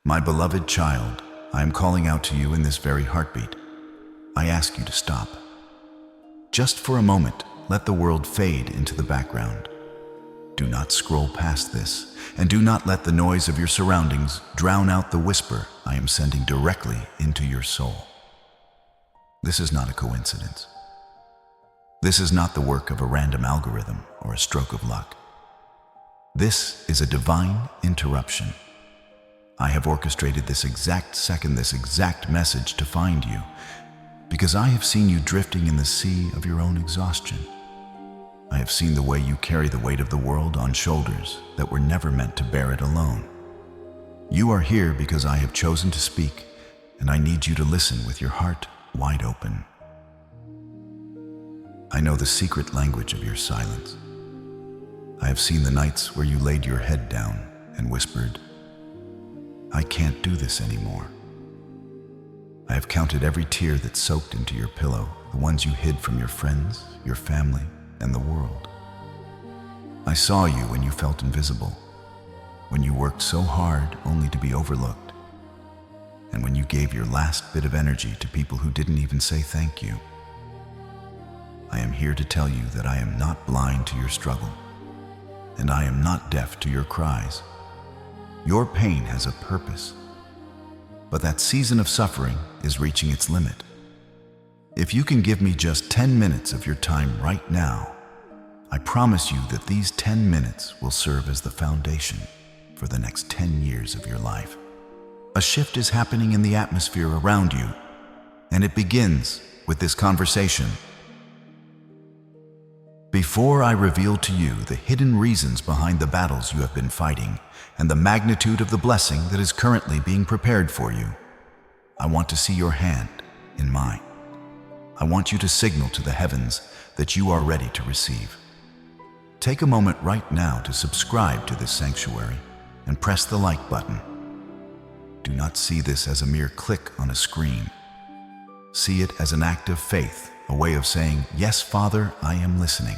My beloved child, I am calling out to you in this very heartbeat. I ask you to stop. Just for a moment, let the world fade into the background. Do not scroll past this, and do not let the noise of your surroundings drown out the whisper I am sending directly into your soul. This is not a coincidence. This is not the work of a random algorithm or a stroke of luck. This is a divine interruption. I have orchestrated this exact second, this exact message to find you, because I have seen you drifting in the sea of your own exhaustion. I have seen the way you carry the weight of the world on shoulders that were never meant to bear it alone. You are here because I have chosen to speak, and I need you to listen with your heart wide open. I know the secret language of your silence. I have seen the nights where you laid your head down and whispered, "I can't do this anymore." I have counted every tear that soaked into your pillow, the ones you hid from your friends, your family, and the world. I saw you when you felt invisible, when you worked so hard only to be overlooked, and when you gave your last bit of energy to people who didn't even say thank you. I am here to tell you that I am not blind to your struggle, and I am not deaf to your cries. Your pain has a purpose, but that season of suffering is reaching its limit. If you can give me just 10 minutes of your time right now, I promise you that these 10 minutes will serve as the foundation for the next 10 years of your life. A shift is happening in the atmosphere around you, and it begins with this conversation. Before I reveal to you the hidden reasons behind the battles you have been fighting and the magnitude of the blessing that is currently being prepared for you, I want to see your hand in mine. I want you to signal to the heavens that you are ready to receive. Take a moment right now to subscribe to this sanctuary and press the like button. Do not see this as a mere click on a screen. See it as an act of faith, a way of saying, "Yes, Father, I am listening.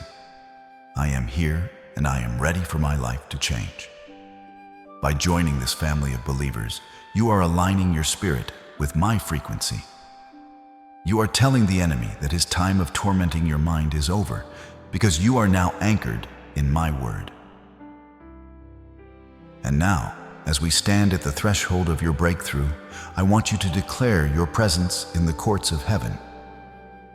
I am here and I am ready for my life to change." By joining this family of believers, you are aligning your spirit with my frequency. You are telling the enemy that his time of tormenting your mind is over, because you are now anchored in my word. And now, as we stand at the threshold of your breakthrough, I want you to declare your presence in the courts of heaven.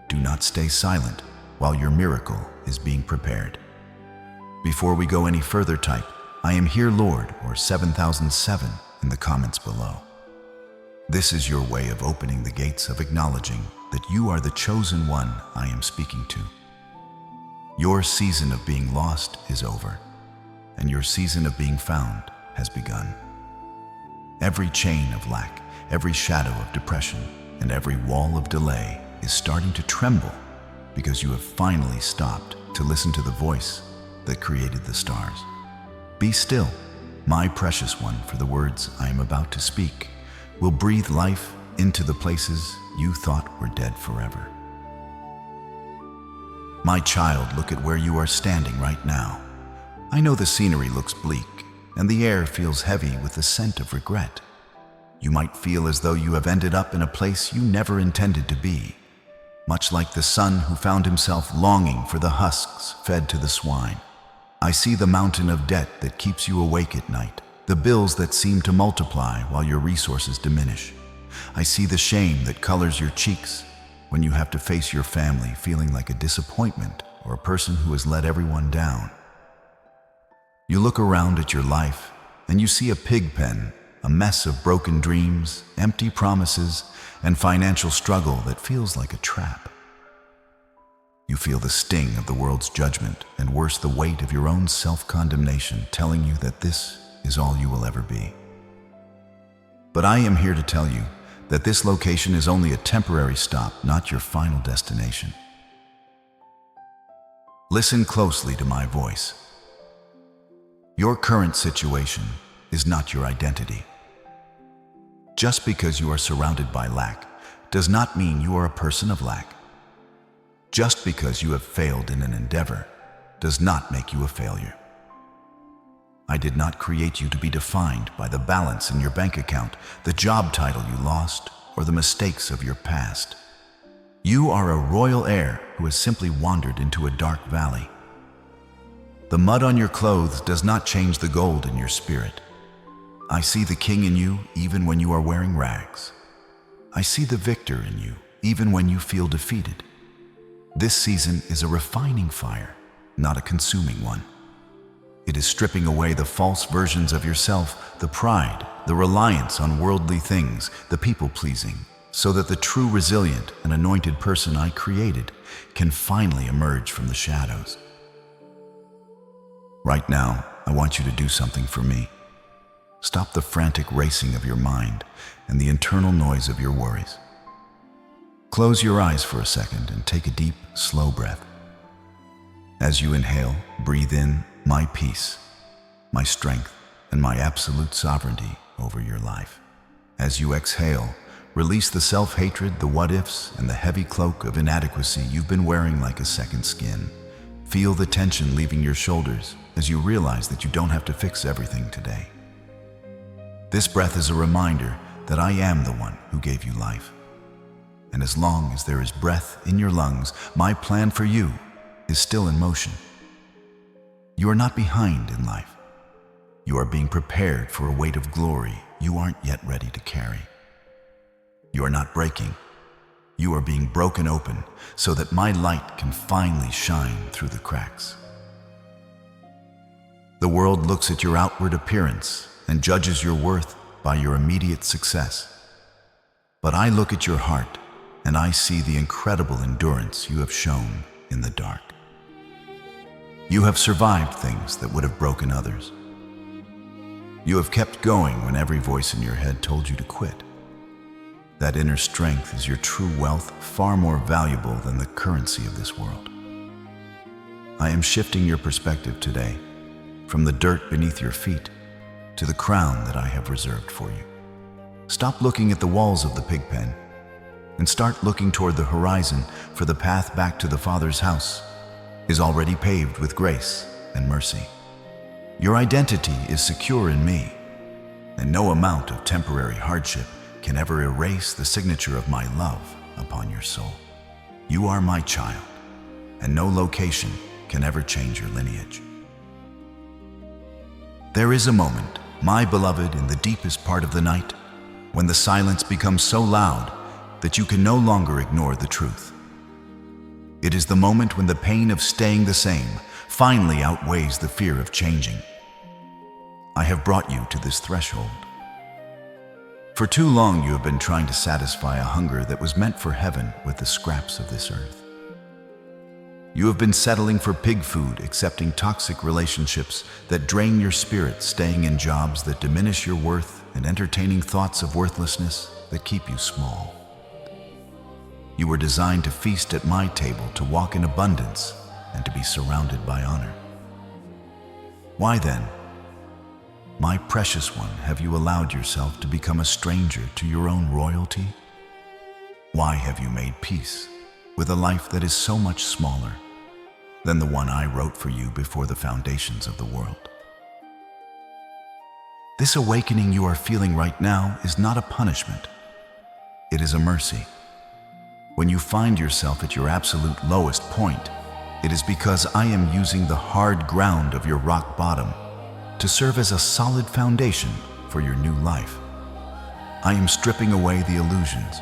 Do not stay silent while your miracle is being prepared. Before we go any further, type, "I am here, Lord," or 7007 in the comments below. This is your way of opening the gates of acknowledging that you are the chosen one I am speaking to. Your season of being lost is over, and your season of being found has begun. Every chain of lack, every shadow of depression, and every wall of delay is starting to tremble because you have finally stopped to listen to the voice that created the stars. Be still, my precious one, for the words I am about to speak will breathe life into the places you thought were dead forever. My child, look at where you are standing right now. I know the scenery looks bleak, and the air feels heavy with the scent of regret. You might feel as though you have ended up in a place you never intended to be, much like the son who found himself longing for the husks fed to the swine. I see the mountain of debt that keeps you awake at night, the bills that seem to multiply while your resources diminish. I see the shame that colors your cheeks when you have to face your family feeling like a disappointment or a person who has let everyone down. You look around at your life and you see a pig pen, a mess of broken dreams, empty promises, and financial struggle that feels like a trap. You feel the sting of the world's judgment and worse, the weight of your own self-condemnation telling you that this is all you will ever be. But I am here to tell you that this location is only a temporary stop, not your final destination. Listen closely to my voice. Your current situation is not your identity. Just because you are surrounded by lack does not mean you are a person of lack. Just because you have failed in an endeavor does not make you a failure. I did not create you to be defined by the balance in your bank account, the job title you lost, or the mistakes of your past. You are a royal heir who has simply wandered into a dark valley. The mud on your clothes does not change the gold in your spirit. I see the king in you even when you are wearing rags. I see the victor in you even when you feel defeated. This season is a refining fire, not a consuming one. It is stripping away the false versions of yourself, the pride, the reliance on worldly things, the people-pleasing, so that the true resilient and anointed person I created can finally emerge from the shadows. Right now, I want you to do something for me. Stop the frantic racing of your mind and the internal noise of your worries. Close your eyes for a second and take a deep, slow breath. As you inhale, breathe in my peace, my strength, and my absolute sovereignty over your life. As you exhale, release the self-hatred, the what-ifs, and the heavy cloak of inadequacy you've been wearing like a second skin. Feel the tension leaving your shoulders as you realize that you don't have to fix everything today. This breath is a reminder that I am the one who gave you life. And as long as there is breath in your lungs, my plan for you is still in motion. You are not behind in life. You are being prepared for a weight of glory you aren't yet ready to carry. You are not breaking. You are being broken open so that my light can finally shine through the cracks. The world looks at your outward appearance and judges your worth by your immediate success. But I look at your heart and I see the incredible endurance you have shown in the dark. You have survived things that would have broken others. You have kept going when every voice in your head told you to quit. That inner strength is your true wealth, far more valuable than the currency of this world. I am shifting your perspective today, from the dirt beneath your feet to the crown that I have reserved for you. Stop looking at the walls of the pig pen and start looking toward the horizon, for the path back to the Father's house is already paved with grace and mercy. Your identity is secure in me, and no amount of temporary hardship can ever erase the signature of my love upon your soul. You are my child, and no location can ever change your lineage. There is a moment, my beloved, in the deepest part of the night, when the silence becomes so loud that you can no longer ignore the truth. It is the moment when the pain of staying the same finally outweighs the fear of changing. I have brought you to this threshold. For too long you have been trying to satisfy a hunger that was meant for heaven with the scraps of this earth. You have been settling for pig food, accepting toxic relationships that drain your spirit, staying in jobs that diminish your worth, and entertaining thoughts of worthlessness that keep you small. You were designed to feast at my table, to walk in abundance, and to be surrounded by honor. Why then, my precious one, have you allowed yourself to become a stranger to your own royalty? Why have you made peace with a life that is so much smaller than the one I wrote for you before the foundations of the world? This awakening you are feeling right now is not a punishment. It is a mercy. When you find yourself at your absolute lowest point, it is because I am using the hard ground of your rock bottom to serve as a solid foundation for your new life. I am stripping away the illusions.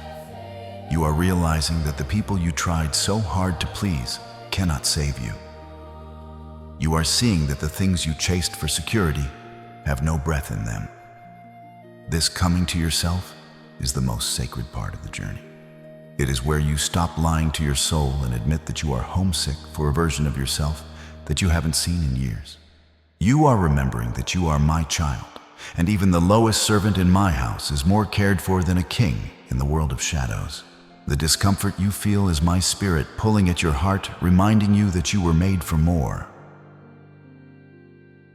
You are realizing that the people you tried so hard to please cannot save you. You are seeing that the things you chased for security have no breath in them. This coming to yourself is the most sacred part of the journey. It is where you stop lying to your soul and admit that you are homesick for a version of yourself that you haven't seen in years. You are remembering that you are my child, and even the lowest servant in my house is more cared for than a king in the world of shadows. The discomfort you feel is my spirit pulling at your heart, reminding you that you were made for more.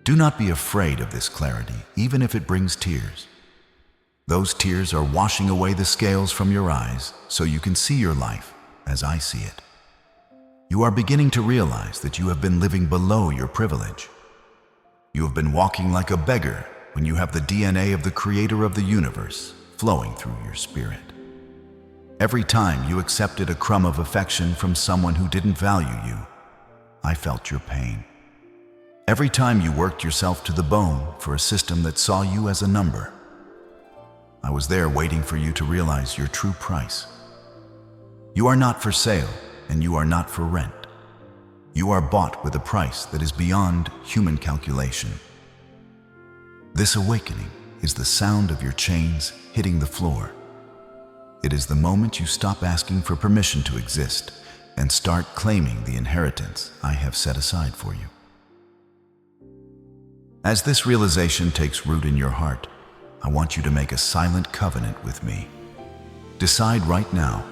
Do not be afraid of this clarity, even if it brings tears. Those tears are washing away the scales from your eyes so you can see your life as I see it. You are beginning to realize that you have been living below your privilege. You have been walking like a beggar when you have the DNA of the creator of the universe flowing through your spirit. Every time you accepted a crumb of affection from someone who didn't value you, I felt your pain. Every time you worked yourself to the bone for a system that saw you as a number, I was there waiting for you to realize your true price. You are not for sale, and you are not for rent. You are bought with a price that is beyond human calculation. This awakening is the sound of your chains hitting the floor. It is the moment you stop asking for permission to exist and start claiming the inheritance I have set aside for you. As this realization takes root in your heart, I want you to make a silent covenant with me. Decide right now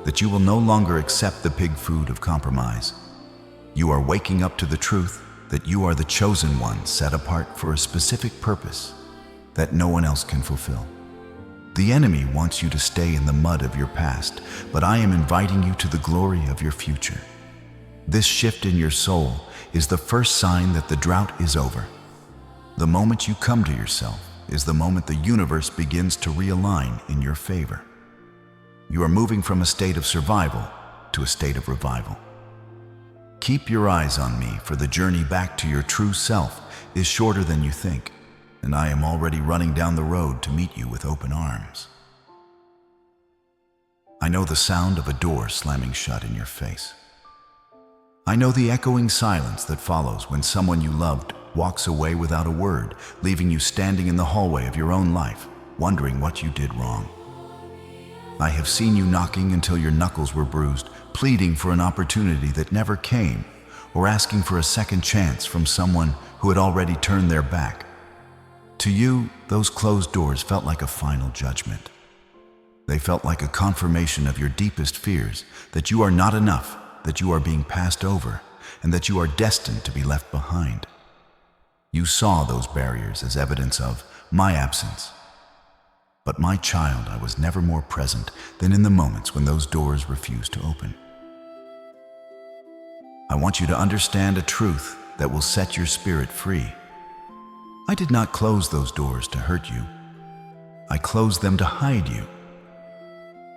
that you will no longer accept the pig food of compromise. You are waking up to the truth that you are the chosen one set apart for a specific purpose that no one else can fulfill. The enemy wants you to stay in the mud of your past, but I am inviting you to the glory of your future. This shift in your soul is the first sign that the drought is over. The moment you come to yourself is the moment the universe begins to realign in your favor. You are moving from a state of survival to a state of revival. Keep your eyes on me, for the journey back to your true self is shorter than you think, and I am already running down the road to meet you with open arms. I know the sound of a door slamming shut in your face. I know the echoing silence that follows when someone you loved walks away without a word, leaving you standing in the hallway of your own life, wondering what you did wrong. I have seen you knocking until your knuckles were bruised, pleading for an opportunity that never came, or asking for a second chance from someone who had already turned their back. To you, those closed doors felt like a final judgment. They felt like a confirmation of your deepest fears, that you are not enough, that you are being passed over, and that you are destined to be left behind. You saw those barriers as evidence of my absence. But my child, I was never more present than in the moments when those doors refused to open. I want you to understand a truth that will set your spirit free. I did not close those doors to hurt you. I closed them to hide you.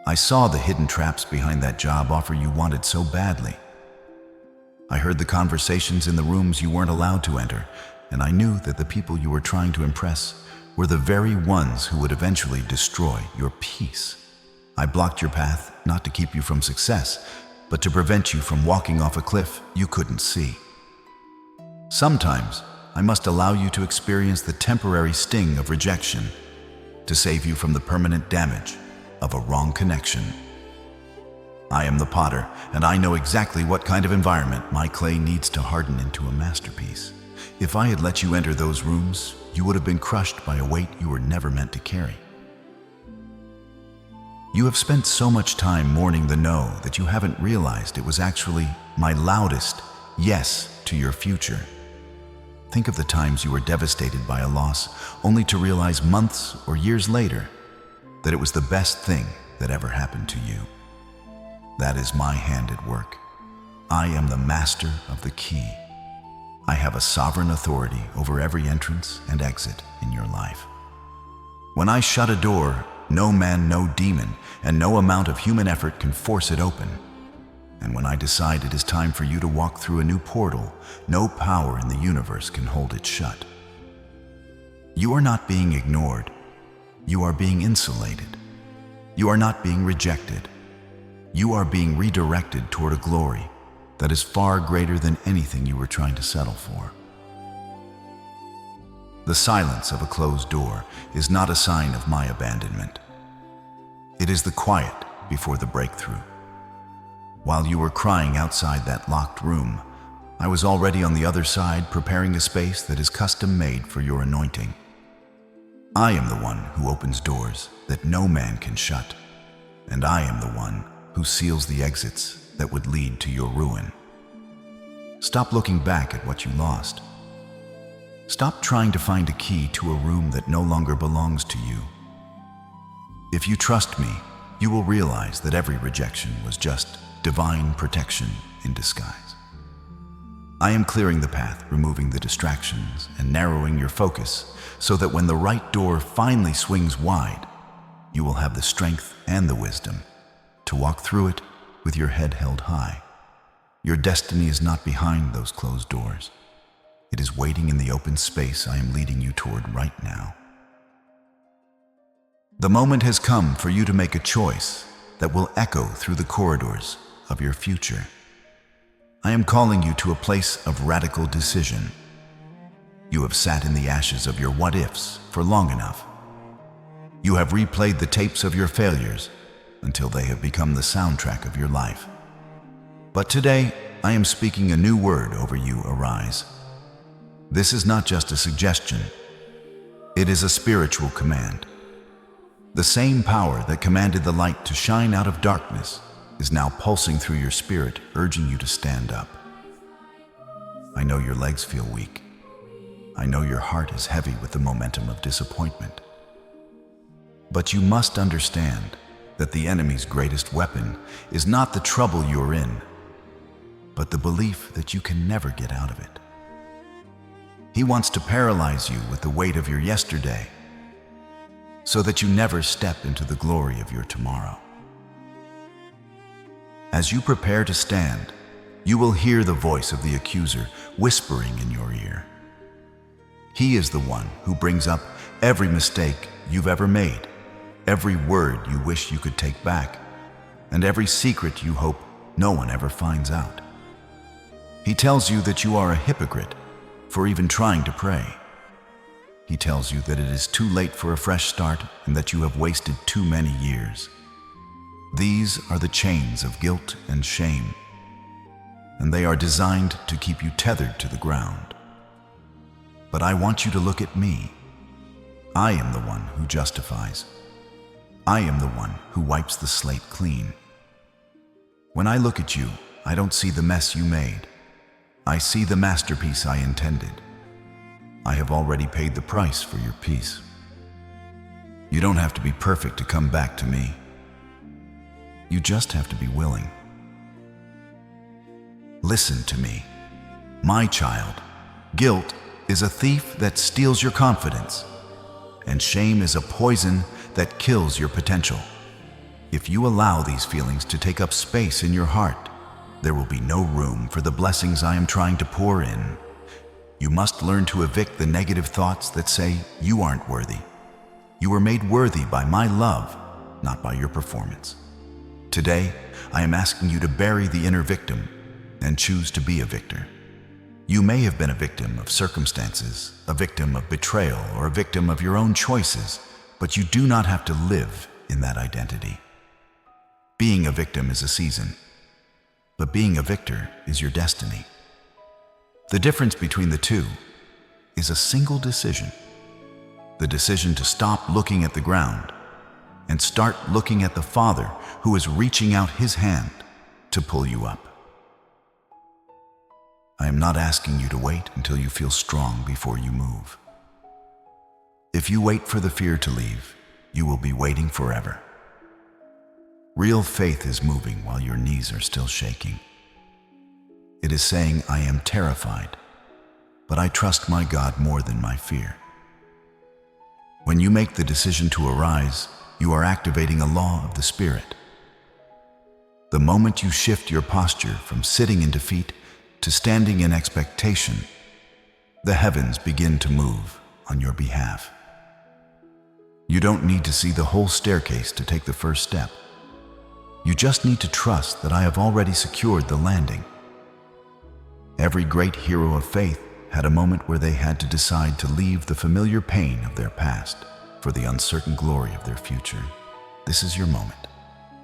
I saw the hidden traps behind that job offer you wanted so badly. I heard the conversations in the rooms you weren't allowed to enter, and I knew that the people you were trying to impress were the very ones who would eventually destroy your peace. I blocked your path not to keep you from success, but to prevent you from walking off a cliff you couldn't see. Sometimes, I must allow you to experience the temporary sting of rejection to save you from the permanent damage of a wrong connection. I am the potter, and I know exactly what kind of environment my clay needs to harden into a masterpiece. If I had let you enter those rooms, you would have been crushed by a weight you were never meant to carry. You have spent so much time mourning the no that you haven't realized it was actually my loudest yes to your future. Think of the times you were devastated by a loss, only to realize months or years later that it was the best thing that ever happened to you. That is my hand at work. I am the master of the key. I have a sovereign authority over every entrance and exit in your life. When I shut a door, no man, no demon, and no amount of human effort can force it open. And when I decide it is time for you to walk through a new portal, no power in the universe can hold it shut. You are not being ignored. You are being insulated. You are not being rejected. You are being redirected toward a glory that is far greater than anything you were trying to settle for. The silence of a closed door is not a sign of my abandonment. It is the quiet before the breakthrough. While you were crying outside that locked room, I was already on the other side preparing a space that is custom-made for your anointing. I am the one who opens doors that no man can shut, and I am the one who seals the exits that would lead to your ruin. Stop looking back at what you lost. Stop trying to find a key to a room that no longer belongs to you. If you trust me, you will realize that every rejection was just divine protection in disguise. I am clearing the path, removing the distractions, and narrowing your focus so that when the right door finally swings wide, you will have the strength and the wisdom to walk through it with your head held high. Your destiny is not behind those closed doors. It is waiting in the open space I am leading you toward right now. The moment has come for you to make a choice that will echo through the corridors of your future. I am calling you to a place of radical decision. You have sat in the ashes of your what-ifs for long enough. You have replayed the tapes of your failures until they have become the soundtrack of your life. But today, I am speaking a new word over you, arise. This is not just a suggestion. It is a spiritual command. The same power that commanded the light to shine out of darkness is now pulsing through your spirit, urging you to stand up. I know your legs feel weak. I know your heart is heavy with the momentum of disappointment. But you must understand that the enemy's greatest weapon is not the trouble you're in, but the belief that you can never get out of it. He wants to paralyze you with the weight of your yesterday, so that you never step into the glory of your tomorrow. As you prepare to stand, you will hear the voice of the accuser whispering in your ear. He is the one who brings up every mistake you've ever made, every word you wish you could take back, and every secret you hope no one ever finds out. He tells you that you are a hypocrite for even trying to pray. He tells you that it is too late for a fresh start and that you have wasted too many years. These are the chains of guilt and shame, and they are designed to keep you tethered to the ground. But I want you to look at me. I am the one who justifies. I am the one who wipes the slate clean. When I look at you, I don't see the mess you made. I see the masterpiece I intended. I have already paid the price for your peace. You don't have to be perfect to come back to me. You just have to be willing. Listen to me, my child. Guilt is a thief that steals your confidence, and shame is a poison that kills your potential. If you allow these feelings to take up space in your heart, there will be no room for the blessings I am trying to pour in. You must learn to evict the negative thoughts that say you aren't worthy. You were made worthy by my love, not by your performance. Today, I am asking you to bury the inner victim and choose to be a victor. You may have been a victim of circumstances, a victim of betrayal, or a victim of your own choices, but you do not have to live in that identity. Being a victim is a season, but being a victor is your destiny. The difference between the two is a single decision. The decision to stop looking at the ground and start looking at the Father who is reaching out his hand to pull you up. I am not asking you to wait until you feel strong before you move. If you wait for the fear to leave, you will be waiting forever. Real faith is moving while your knees are still shaking. It is saying, I am terrified, but I trust my God more than my fear. When you make the decision to arise, you are activating a law of the Spirit. The moment you shift your posture from sitting in defeat to standing in expectation, the heavens begin to move on your behalf. You don't need to see the whole staircase to take the first step. You just need to trust that I have already secured the landing. Every great hero of faith had a moment where they had to decide to leave the familiar pain of their past for the uncertain glory of their future. This is your moment.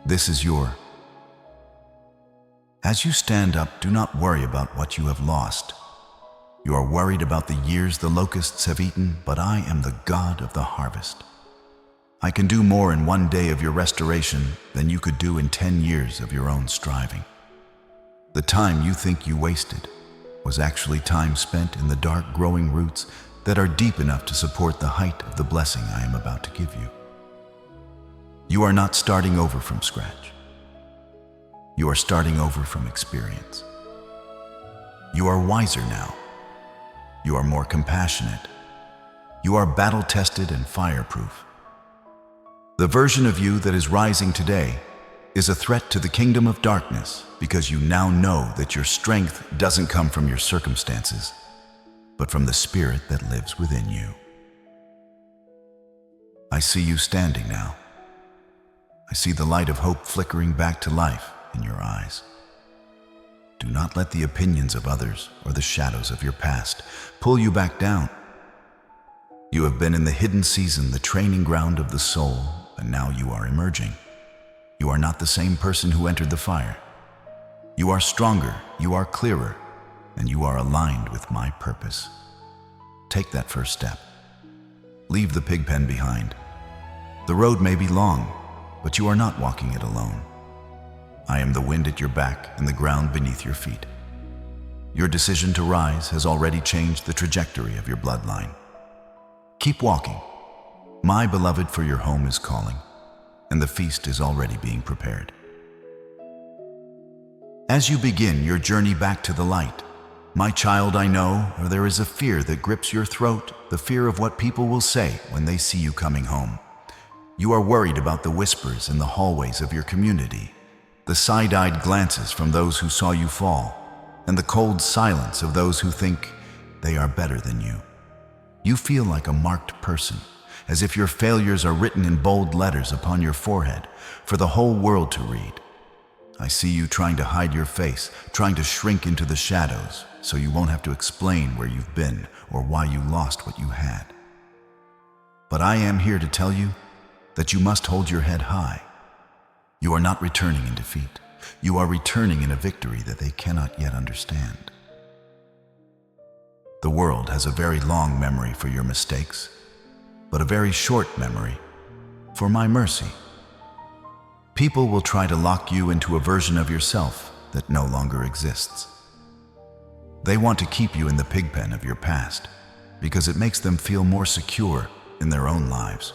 This is your... As you stand up, do not worry about what you have lost. You are worried about the years the locusts have eaten, but I am the God of the harvest. I can do more in one day of your restoration than you could do in 10 years of your own striving. The time you think you wasted was actually time spent in the dark growing roots that are deep enough to support the height of the blessing I am about to give you. You are not starting over from scratch. You are starting over from experience. You are wiser now. You are more compassionate. You are battle-tested and fireproof. The version of you that is rising today is a threat to the kingdom of darkness because you now know that your strength doesn't come from your circumstances, but from the spirit that lives within you. I see you standing now. I see the light of hope flickering back to life in your eyes. Do not let the opinions of others or the shadows of your past pull you back down. You have been in the hidden season, the training ground of the soul, and now you are emerging. You are not the same person who entered the fire. You are stronger, you are clearer, and you are aligned with my purpose. Take that first step. Leave the pig pen behind. The road may be long, but you are not walking it alone. I am the wind at your back and the ground beneath your feet. Your decision to rise has already changed the trajectory of your bloodline. Keep walking. My beloved, for your home is calling, and the feast is already being prepared. As you begin your journey back to the light, my child, I know there is a fear that grips your throat, the fear of what people will say when they see you coming home. You are worried about the whispers in the hallways of your community, the side-eyed glances from those who saw you fall, and the cold silence of those who think they are better than you. You feel like a marked person, as if your failures are written in bold letters upon your forehead for the whole world to read. I see you trying to hide your face, trying to shrink into the shadows so you won't have to explain where you've been or why you lost what you had. But I am here to tell you that you must hold your head high. You are not returning in defeat. You are returning in a victory that they cannot yet understand. The world has a very long memory for your mistakes, but a very short memory for my mercy. People will try to lock you into a version of yourself that no longer exists. They want to keep you in the pigpen of your past because it makes them feel more secure in their own lives.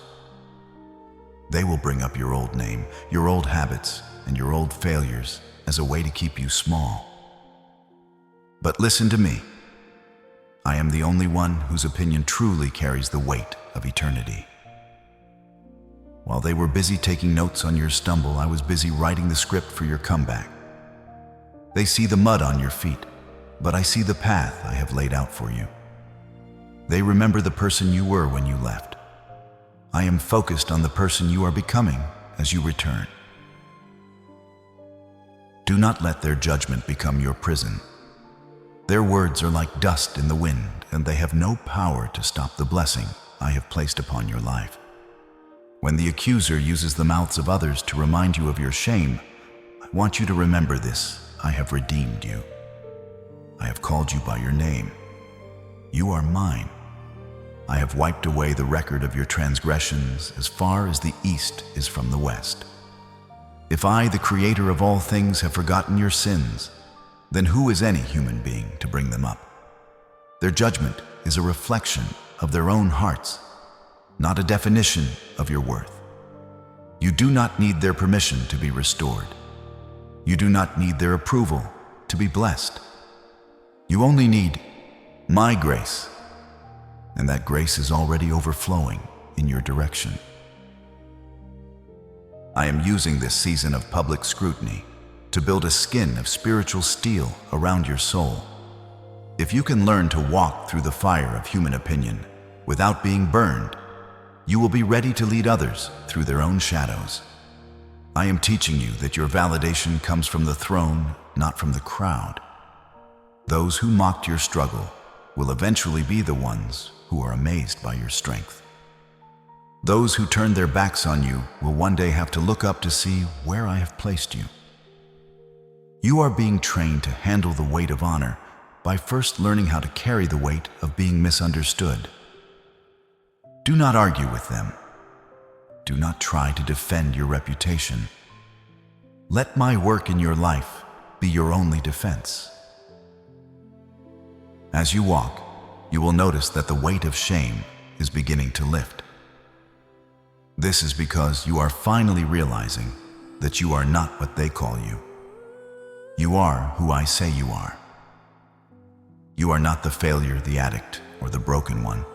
They will bring up your old name, your old habits, and your old failures as a way to keep you small. But listen to me. I am the only one whose opinion truly carries the weight of eternity. While they were busy taking notes on your stumble, I was busy writing the script for your comeback. They see the mud on your feet, but I see the path I have laid out for you. They remember the person you were when you left. I am focused on the person you are becoming as you return. Do not let their judgment become your prison. Their words are like dust in the wind, and they have no power to stop the blessing I have placed upon your life. When the accuser uses the mouths of others to remind you of your shame, I want you to remember this: I have redeemed you. I have called you by your name. You are mine. I have wiped away the record of your transgressions as far as the east is from the west. If I, the creator of all things, have forgotten your sins, then who is any human being to bring them up? Their judgment is a reflection of their own hearts, not a definition of your worth. You do not need their permission to be restored. You do not need their approval to be blessed. You only need my grace, and that grace is already overflowing in your direction. I am using this season of public scrutiny to build a skin of spiritual steel around your soul. If you can learn to walk through the fire of human opinion without being burned, you will be ready to lead others through their own shadows. I am teaching you that your validation comes from the throne, not from the crowd. Those who mocked your struggle will eventually be the ones who are amazed by your strength. Those who turn their backs on you will one day have to look up to see where I have placed you. You are being trained to handle the weight of honor by first learning how to carry the weight of being misunderstood. Do not argue with them. Do not try to defend your reputation. Let my work in your life be your only defense. As you walk, you will notice that the weight of shame is beginning to lift. This is because you are finally realizing that you are not what they call you. You are who I say you are. You are not the failure, the addict, or the broken one.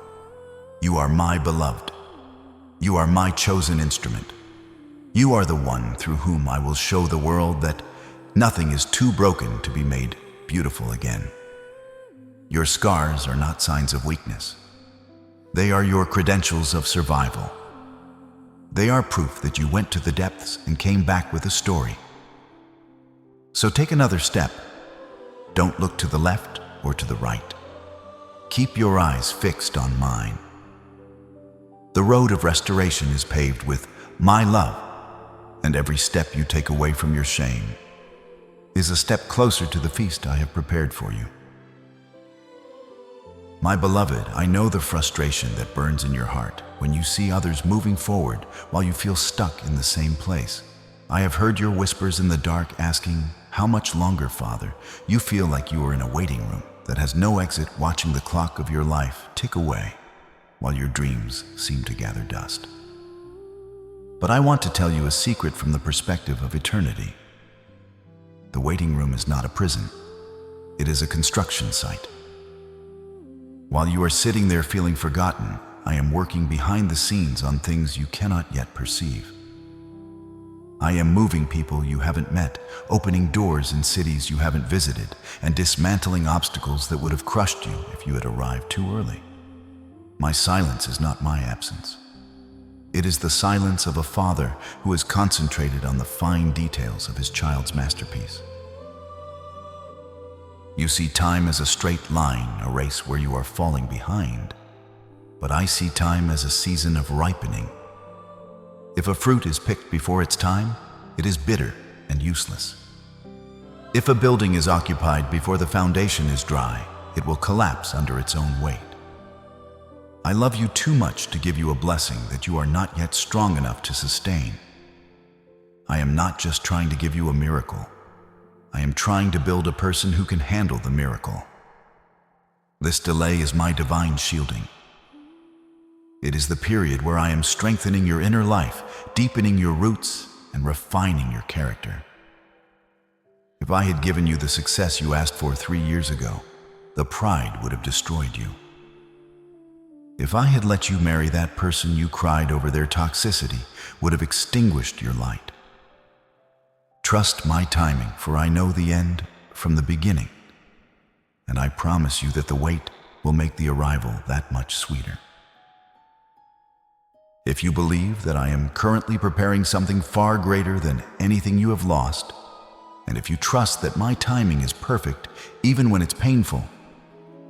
You are my beloved. You are my chosen instrument. You are the one through whom I will show the world that nothing is too broken to be made beautiful again. Your scars are not signs of weakness. They are your credentials of survival. They are proof that you went to the depths and came back with a story. So take another step. Don't look to the left or to the right. Keep your eyes fixed on mine. The road of restoration is paved with my love, and every step you take away from your shame is a step closer to the feast I have prepared for you. My beloved, I know the frustration that burns in your heart when you see others moving forward while you feel stuck in the same place. I have heard your whispers in the dark asking, "How much longer, Father?" You feel like you are in a waiting room that has no exit, watching the clock of your life tick away while your dreams seem to gather dust. But I want to tell you a secret from the perspective of eternity. The waiting room is not a prison. It is a construction site. While you are sitting there feeling forgotten, I am working behind the scenes on things you cannot yet perceive. I am moving people you haven't met, opening doors in cities you haven't visited, and dismantling obstacles that would have crushed you if you had arrived too early. My silence is not my absence. It is the silence of a father who is concentrated on the fine details of his child's masterpiece. You see time as a straight line, a race where you are falling behind. But I see time as a season of ripening. If a fruit is picked before its time, it is bitter and useless. If a building is occupied before the foundation is dry, it will collapse under its own weight. I love you too much to give you a blessing that you are not yet strong enough to sustain. I am not just trying to give you a miracle. I am trying to build a person who can handle the miracle. This delay is my divine shielding. It is the period where I am strengthening your inner life, deepening your roots, and refining your character. If I had given you the success you asked for 3 years ago, the pride would have destroyed you. If I had let you marry that person you cried over their toxicity, would have extinguished your light. Trust my timing, for I know the end from the beginning, and I promise you that the wait will make the arrival that much sweeter. If you believe that I am currently preparing something far greater than anything you have lost, and if you trust that my timing is perfect even when it's painful,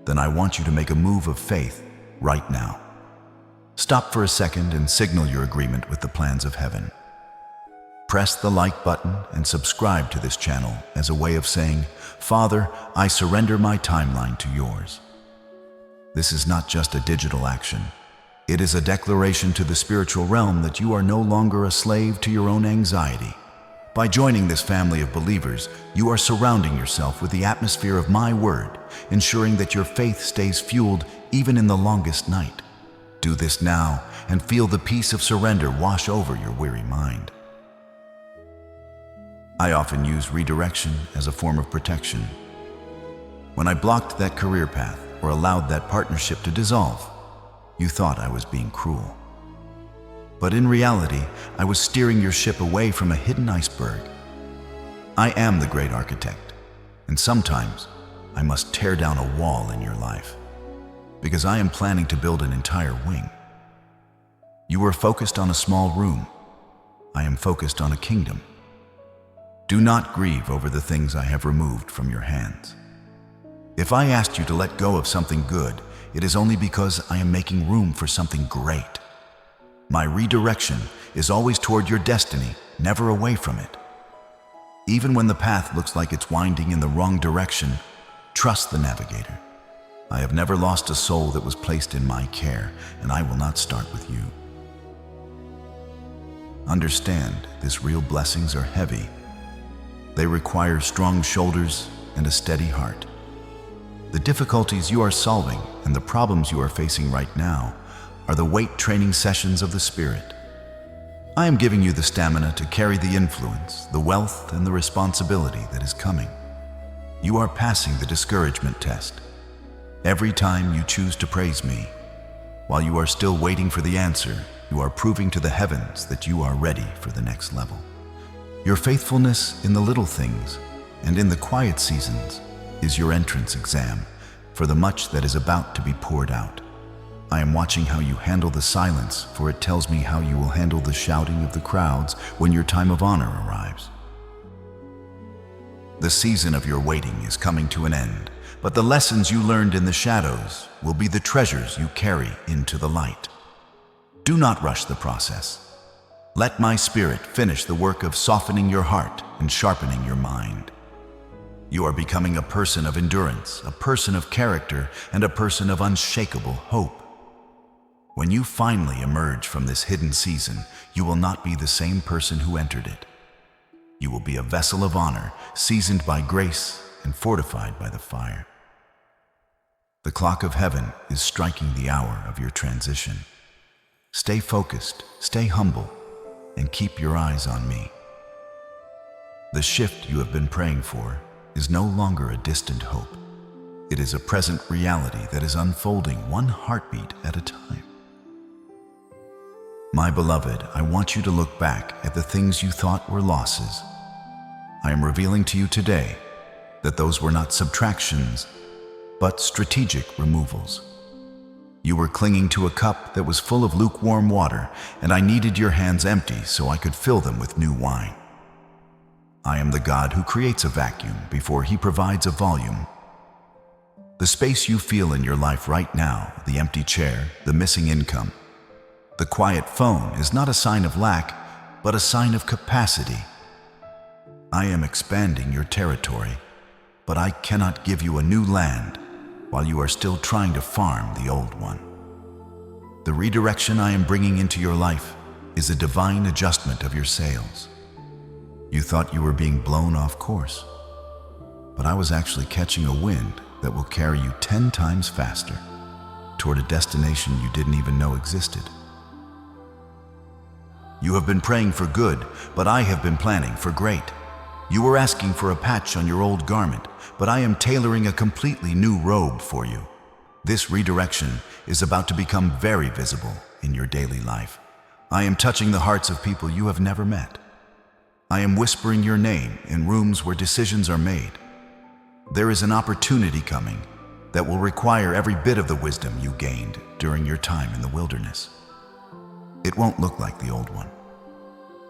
then I want you to make a move of faith right now. Stop for a second and signal your agreement with the plans of heaven. Press the like button and subscribe to this channel as a way of saying, "Father, I surrender my timeline to yours." This is not just a digital action. It is a declaration to the spiritual realm that you are no longer a slave to your own anxiety. By joining this family of believers, you are surrounding yourself with the atmosphere of my word, ensuring that your faith stays fueled even in the longest night. Do this now and feel the peace of surrender wash over your weary mind. I often use redirection as a form of protection. When I blocked that career path or allowed that partnership to dissolve, you thought I was being cruel. But in reality, I was steering your ship away from a hidden iceberg. I am the great architect, and sometimes I must tear down a wall in your life, because I am planning to build an entire wing. You were focused on a small room. I am focused on a kingdom. Do not grieve over the things I have removed from your hands. If I asked you to let go of something good, it is only because I am making room for something great. My redirection is always toward your destiny, never away from it. Even when the path looks like it's winding in the wrong direction, trust the navigator. I have never lost a soul that was placed in my care, and I will not start with you. Understand, these real blessings are heavy. They require strong shoulders and a steady heart. The difficulties you are solving and the problems you are facing right now are the weight training sessions of the Spirit. I am giving you the stamina to carry the influence, the wealth, and the responsibility that is coming. You are passing the discouragement test. Every time you choose to praise me, while you are still waiting for the answer, you are proving to the heavens that you are ready for the next level. Your faithfulness in the little things and in the quiet seasons is your entrance exam for the much that is about to be poured out. I am watching how you handle the silence, for it tells me how you will handle the shouting of the crowds when your time of honor arrives. The season of your waiting is coming to an end, but the lessons you learned in the shadows will be the treasures you carry into the light. Do not rush the process. Let my spirit finish the work of softening your heart and sharpening your mind. You are becoming a person of endurance, a person of character, and a person of unshakable hope. When you finally emerge from this hidden season, you will not be the same person who entered it. You will be a vessel of honor, seasoned by grace and fortified by the fire. The clock of heaven is striking the hour of your transition. Stay focused, stay humble, and keep your eyes on me. The shift you have been praying for is no longer a distant hope. It is a present reality that is unfolding one heartbeat at a time. My beloved, I want you to look back at the things you thought were losses. I am revealing to you today that those were not subtractions, but strategic removals. You were clinging to a cup that was full of lukewarm water, and I needed your hands empty so I could fill them with new wine. I am the God who creates a vacuum before He provides a volume. The space you feel in your life right now, the empty chair, the missing income, the quiet phone, is not a sign of lack, but a sign of capacity. I am expanding your territory, but I cannot give you a new land while you are still trying to farm the old one. The redirection I am bringing into your life is a divine adjustment of your sails. You thought you were being blown off course, but I was actually catching a wind that will carry you 10 times faster toward a destination you didn't even know existed. You have been praying for good, but I have been planning for great. You were asking for a patch on your old garment, but I am tailoring a completely new robe for you. This redirection is about to become very visible in your daily life. I am touching the hearts of people you have never met. I am whispering your name in rooms where decisions are made. There is an opportunity coming that will require every bit of the wisdom you gained during your time in the wilderness. It won't look like the old one.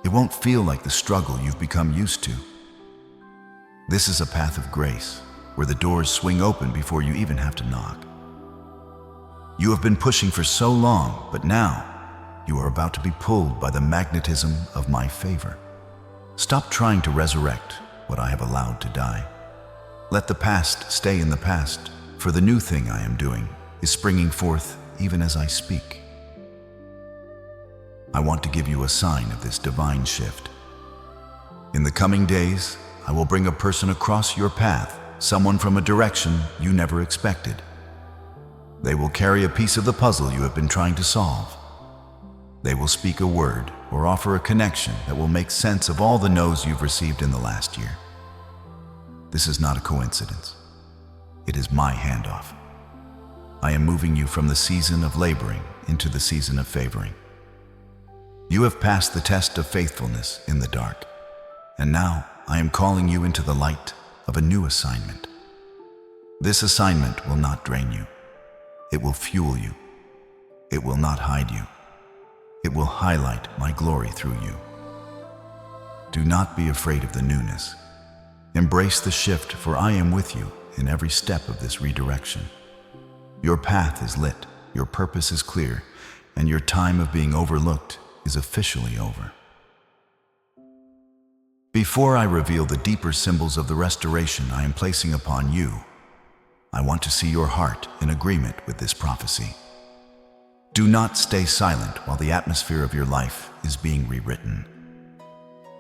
It won't feel like the struggle you've become used to. This is a path of grace, where the doors swing open before you even have to knock. You have been pushing for so long, but now you are about to be pulled by the magnetism of my favor. Stop trying to resurrect what I have allowed to die. Let the past stay in the past, for the new thing I am doing is springing forth even as I speak. I want to give you a sign of this divine shift. In the coming days, I will bring a person across your path, someone from a direction you never expected. They will carry a piece of the puzzle you have been trying to solve. They will speak a word or offer a connection that will make sense of all the no's you've received in the last year. This is not a coincidence. It is my handoff. I am moving you from the season of laboring into the season of favoring. You have passed the test of faithfulness in the dark, and now I am calling you into the light of a new assignment. This assignment will not drain you. It will fuel you. It will not hide you. It will highlight my glory through you. Do not be afraid of the newness. Embrace the shift, for I am with you in every step of this redirection. Your path is lit, your purpose is clear, and your time of being overlooked is officially over. Before I reveal the deeper symbols of the restoration I am placing upon you, I want to see your heart in agreement with this prophecy. Do not stay silent while the atmosphere of your life is being rewritten.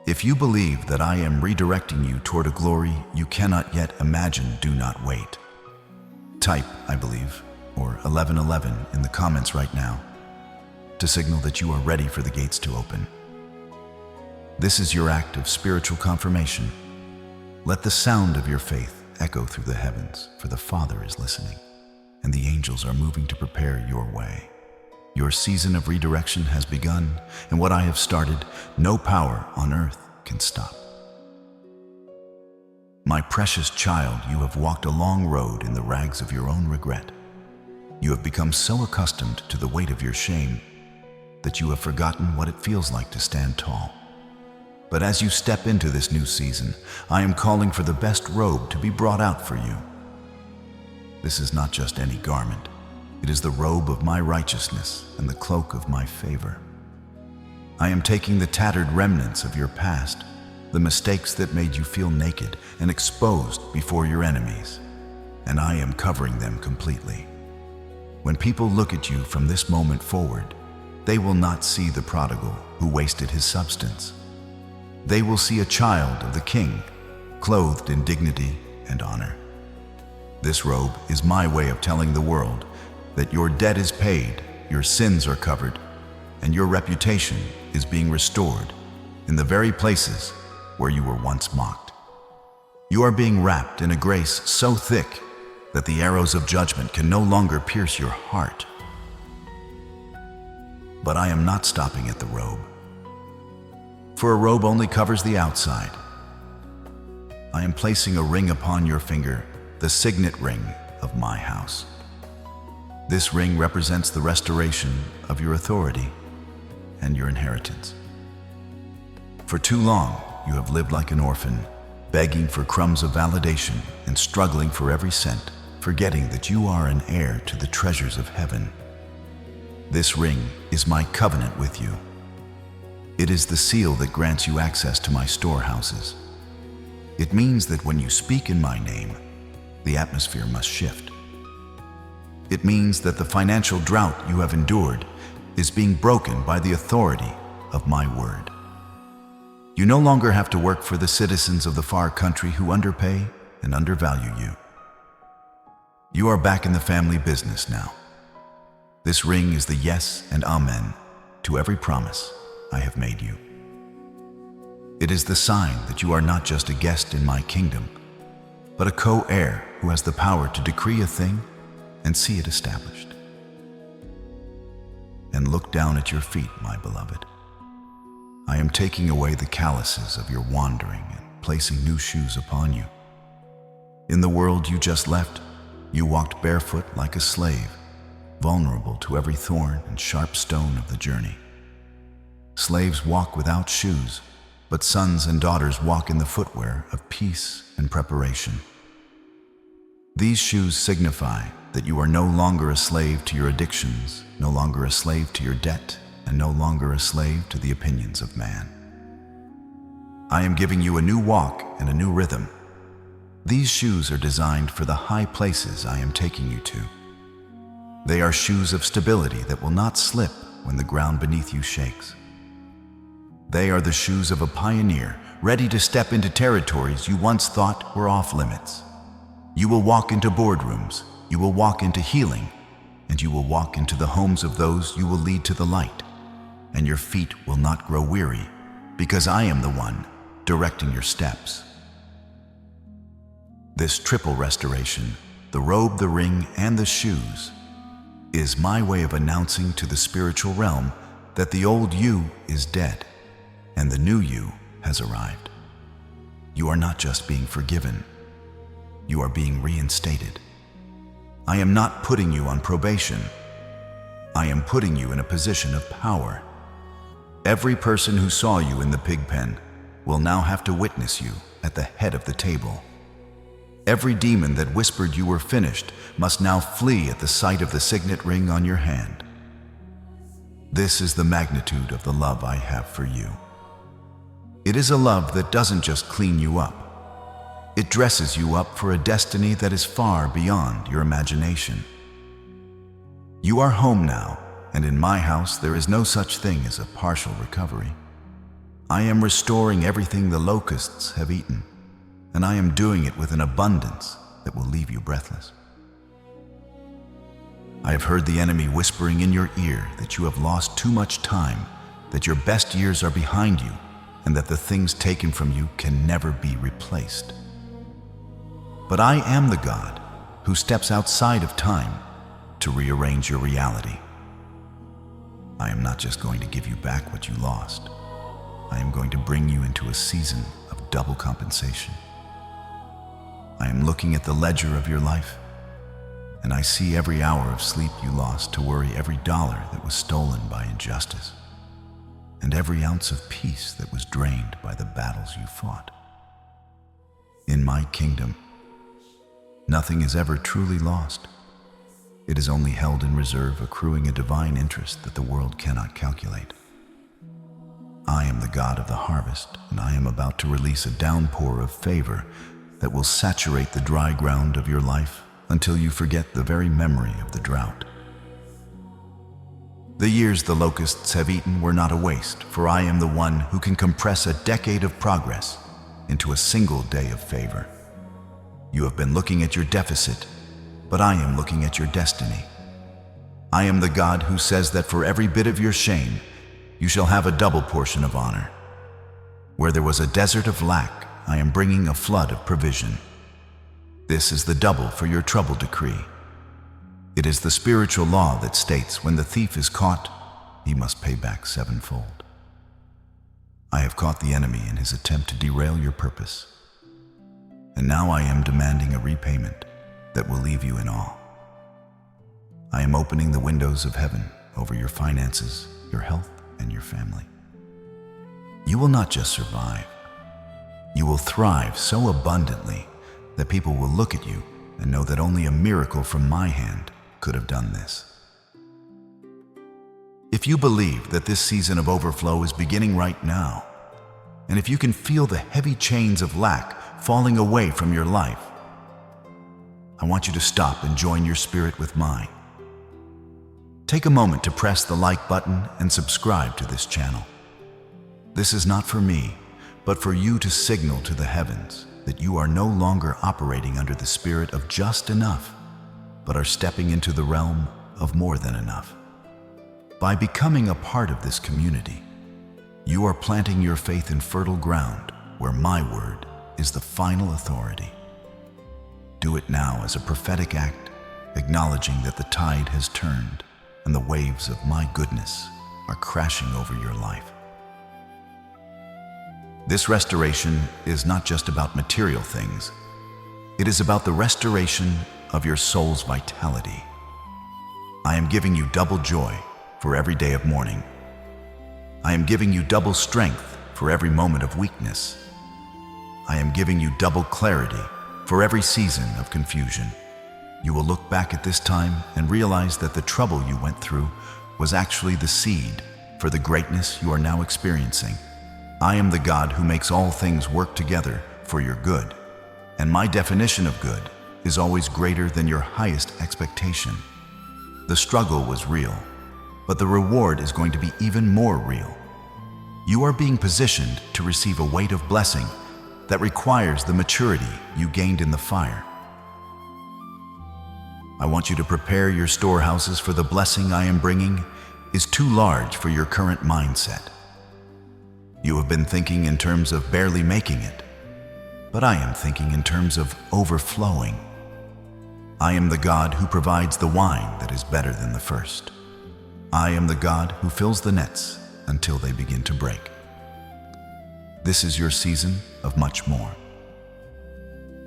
If you believe that I am redirecting you toward a glory you cannot yet imagine, do not wait. Type, I believe, or 1111 in the comments right now to signal that you are ready for the gates to open. This is your act of spiritual confirmation. Let the sound of your faith echo through the heavens, for the Father is listening. and the angels are moving to prepare your way. Your season of redirection has begun, and what I have started, no power on earth can stop. My precious child, you have walked a long road in the rags of your own regret. You have become so accustomed to the weight of your shame that you have forgotten what it feels like to stand tall. But as you step into this new season, I am calling for the best robe to be brought out for you. This is not just any garment. It is the robe of my righteousness and the cloak of my favor. I am taking the tattered remnants of your past, the mistakes that made you feel naked and exposed before your enemies, and I am covering them completely. When people look at you from this moment forward, they will not see the prodigal who wasted his substance. They will see a child of the King, clothed in dignity and honor. This robe is my way of telling the world that your debt is paid, your sins are covered, and your reputation is being restored in the very places where you were once mocked. You are being wrapped in a grace so thick that the arrows of judgment can no longer pierce your heart. But I am not stopping at the robe, for a robe only covers the outside. I am placing a ring upon your finger, the signet ring of my house. This ring represents the restoration of your authority and your inheritance. For too long, you have lived like an orphan, begging for crumbs of validation and struggling for every cent, forgetting that you are an heir to the treasures of heaven. This ring is my covenant with you. It is the seal that grants you access to my storehouses. It means that when you speak in my name, the atmosphere must shift. It means that the financial drought you have endured is being broken by the authority of my word. You no longer have to work for the citizens of the far country who underpay and undervalue you. You are back in the family business now. This ring is the yes and amen to every promise I have made you. It is the sign that you are not just a guest in my kingdom, but a co-heir who has the power to decree a thing and see it established. And look down at your feet, my beloved. I am taking away the calluses of your wandering and placing new shoes upon you. In the world you just left, you walked barefoot like a slave, vulnerable to every thorn and sharp stone of the journey. Slaves walk without shoes, but sons and daughters walk in the footwear of peace and preparation. These shoes signify that you are no longer a slave to your addictions, no longer a slave to your debt, and no longer a slave to the opinions of man. I am giving you a new walk and a new rhythm. These shoes are designed for the high places I am taking you to. They are shoes of stability that will not slip when the ground beneath you shakes. They are the shoes of a pioneer, ready to step into territories you once thought were off limits. You will walk into boardrooms, you will walk into healing, and you will walk into the homes of those you will lead to the light. And your feet will not grow weary, because I am the one directing your steps. This triple restoration, the robe, the ring, and the shoes, is my way of announcing to the spiritual realm that the old you is dead, and the new you has arrived. You are not just being forgiven, you are being reinstated. I am not putting you on probation. I am putting you in a position of power. Every person who saw you in the pig pen will now have to witness you at the head of the table. Every demon that whispered you were finished must now flee at the sight of the signet ring on your hand. This is the magnitude of the love I have for you. It is a love that doesn't just clean you up. It dresses you up for a destiny that is far beyond your imagination. You are home now, and in my house there is no such thing as a partial recovery. I am restoring everything the locusts have eaten, and I am doing it with an abundance that will leave you breathless. I have heard the enemy whispering in your ear that you have lost too much time, that your best years are behind you, and that the things taken from you can never be replaced. But I am the God who steps outside of time to rearrange your reality. I am not just going to give you back what you lost. I am going to bring you into a season of double compensation. I am looking at the ledger of your life, and I see every hour of sleep you lost to worry every dollar that was stolen by injustice, and every ounce of peace that was drained by the battles you fought. In my kingdom, nothing is ever truly lost. It is only held in reserve, accruing a divine interest that the world cannot calculate. I am the God of the harvest, and I am about to release a downpour of favor that will saturate the dry ground of your life until you forget the very memory of the drought. The years the locusts have eaten were not a waste, for I am the one who can compress a decade of progress into a single day of favor. You have been looking at your deficit, but I am looking at your destiny. I am the God who says that for every bit of your shame, you shall have a double portion of honor. Where there was a desert of lack, I am bringing a flood of provision. This is the double for your trouble decree. It is the spiritual law that states when the thief is caught, he must pay back sevenfold. I have caught the enemy in his attempt to derail your purpose, and now I am demanding a repayment that will leave you in awe. I am opening the windows of heaven over your finances, your health, and your family. You will not just survive. You will thrive so abundantly that people will look at you and know that only a miracle from my hand could have done this. If you believe that this season of overflow is beginning right now, and if you can feel the heavy chains of lack falling away from your life, I want you to stop and join your spirit with mine. Take a moment to press the like button and subscribe to this channel. This is not for me, but for you to signal to the heavens that you are no longer operating under the spirit of just enough, but are stepping into the realm of more than enough. By becoming a part of this community, you are planting your faith in fertile ground where my word is the final authority. Do it now as a prophetic act, acknowledging that the tide has turned and the waves of my goodness are crashing over your life. This restoration is not just about material things. It is about the restoration of your soul's vitality. I am giving you double joy for every day of mourning. I am giving you double strength for every moment of weakness. I am giving you double clarity for every season of confusion. You will look back at this time and realize that the trouble you went through was actually the seed for the greatness you are now experiencing. I am the God who makes all things work together for your good, and my definition of good is always greater than your highest expectation. The struggle was real, but the reward is going to be even more real. You are being positioned to receive a weight of blessing that requires the maturity you gained in the fire. I want you to prepare your storehouses, for the blessing I am bringing is too large for your current mindset. You have been thinking in terms of barely making it, but I am thinking in terms of overflowing. I am the God who provides the wine that is better than the first. I am the God who fills the nets until they begin to break. This is your season of much more.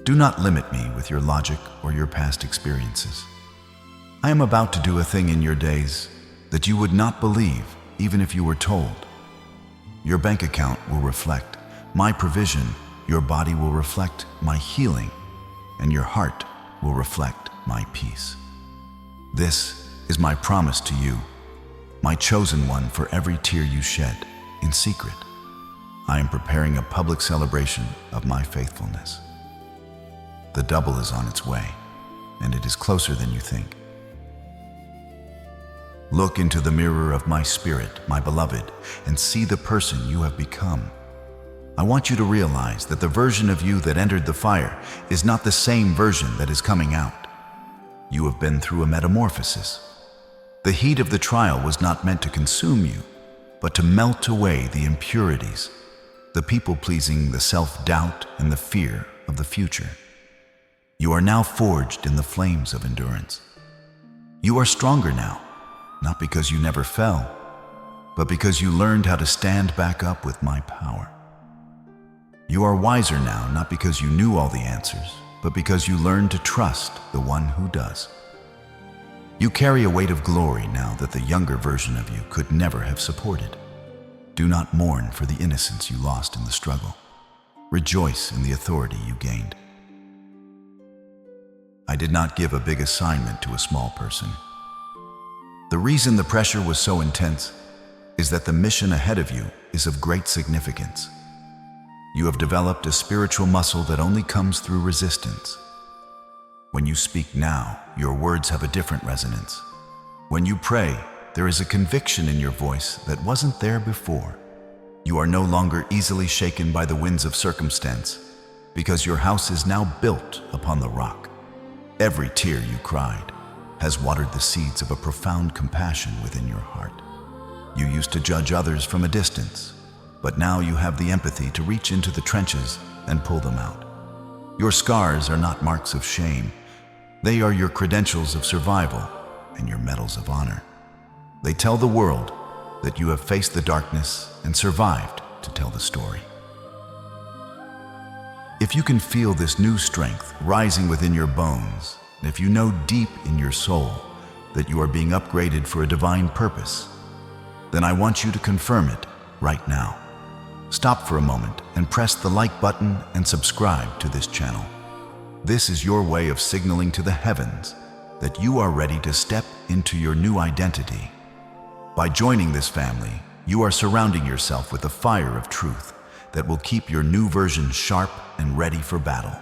Do not limit me with your logic or your past experiences. I am about to do a thing in your days that you would not believe even if you were told. Your bank account will reflect my provision, your body will reflect my healing, and your heart will reflect my peace. This is my promise to you, my chosen one, for every tear you shed in secret. I am preparing a public celebration of my faithfulness. The double is on its way, and it is closer than you think. Look into the mirror of my spirit, my beloved, and see the person you have become. I want you to realize that the version of you that entered the fire is not the same version that is coming out. You have been through a metamorphosis. The heat of the trial was not meant to consume you, but to melt away the impurities, the people-pleasing, the self-doubt, and the fear of the future. You are now forged in the flames of endurance. You are stronger now, not because you never fell, but because you learned how to stand back up with my power. You are wiser now, not because you knew all the answers, but because you learned to trust the one who does. You carry a weight of glory now that the younger version of you could never have supported. Do not mourn for the innocence you lost in the struggle. Rejoice in the authority you gained. I did not give a big assignment to a small person. The reason the pressure was so intense is that the mission ahead of you is of great significance. You have developed a spiritual muscle that only comes through resistance. When you speak now, your words have a different resonance. When you pray, there is a conviction in your voice that wasn't there before. You are no longer easily shaken by the winds of circumstance, because your house is now built upon the rock. Every tear you cried has watered the seeds of a profound compassion within your heart. You used to judge others from a distance, but now you have the empathy to reach into the trenches and pull them out. Your scars are not marks of shame. They are your credentials of survival and your medals of honor. They tell the world that you have faced the darkness and survived to tell the story. If you can feel this new strength rising within your bones, and if you know deep in your soul that you are being upgraded for a divine purpose, then I want you to confirm it right now. Stop for a moment and press the like button and subscribe to this channel. This is your way of signaling to the heavens that you are ready to step into your new identity. By joining this family, you are surrounding yourself with the fire of truth that will keep your new version sharp and ready for battle.